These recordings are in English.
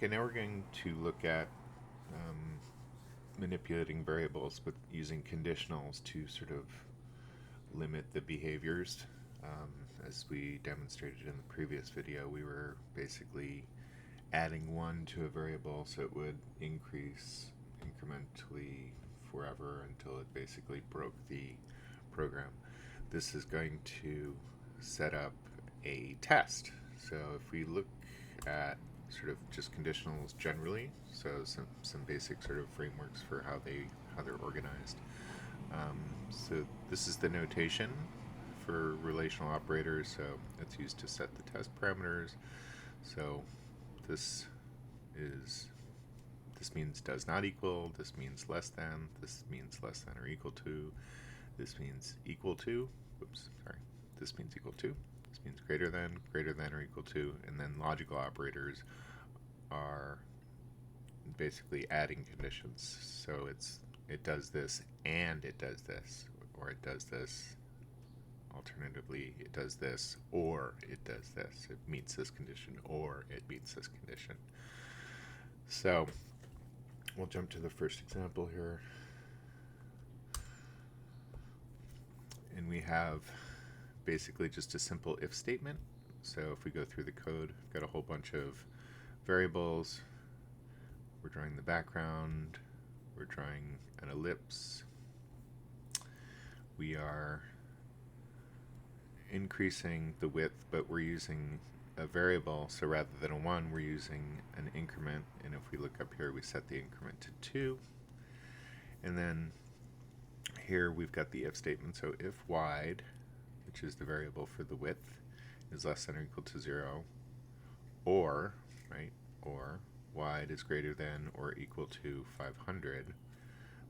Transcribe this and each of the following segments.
Okay, now we're going to look at manipulating variables with using conditionals to sort of limit the behaviors. As we demonstrated in the previous video, we were basically adding 1 to a variable so it would increase incrementally forever until it basically broke the program. This is going to set up a test. So if we look at sort of just conditionals generally, so some basic sort of frameworks for how they're organized. So this is the notation for relational operators. So it's used to set the test parameters. So this means does not equal, this means less than, this means less than or equal to, this means equal to, this means equal to, this means greater than or equal to, and then logical operators are basically adding conditions. So it does this and it does this, or it does this, alternatively it does this or it does this. It meets this condition or it meets this condition. So we'll jump to the first example here. And we have basically just a simple if statement. So if we go through the code, we've got a whole bunch of variables. We're drawing the background. We're drawing an ellipse. We are increasing the width, but we're using a variable. So rather than a 1, we're using an increment. And if we look up here, we set the increment to 2. And then here we've got the if statement. So if wide, which is the variable for the width, is less than or equal to 0, or wide is greater than or equal to 500,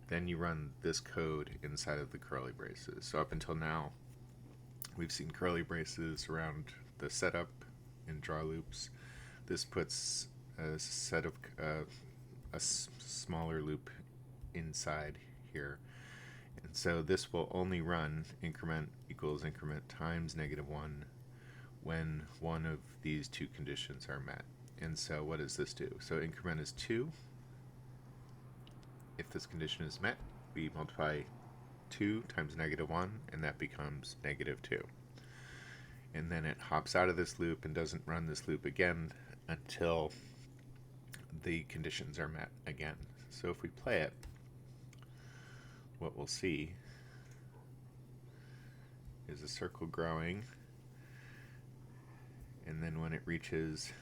then you run this code inside of the curly braces. So up until now, we've seen curly braces around the setup and draw loops. This puts a set of a smaller loop inside here. And so this will only run increment equals increment times -1 when one of these two conditions are met. And so what does this do? So increment is 2. If this condition is met, we multiply 2 times -1, and that becomes -2. And then it hops out of this loop and doesn't run this loop again until the conditions are met again. So if we play it, what we'll see is a circle growing, and then when it reaches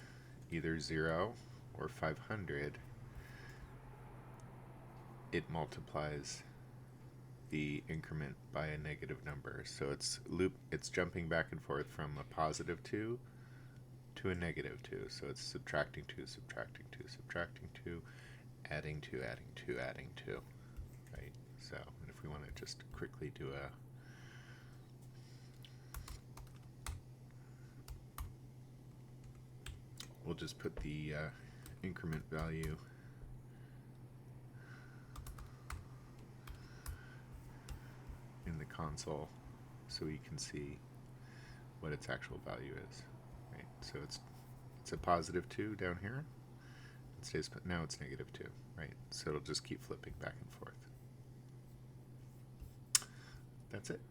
either 0 or 500, it multiplies the increment by a negative number. So it's jumping back and forth from a positive 2 to a negative 2. So it's subtracting 2, subtracting 2, subtracting 2, adding 2, adding 2, adding 2. Right? So if we want to just quickly do a we'll just put the increment value in the console so you can see what its actual value is. Right? So it's a positive 2 down here. It stays, but now it's -2. Right? So it'll just keep flipping back and forth. That's it.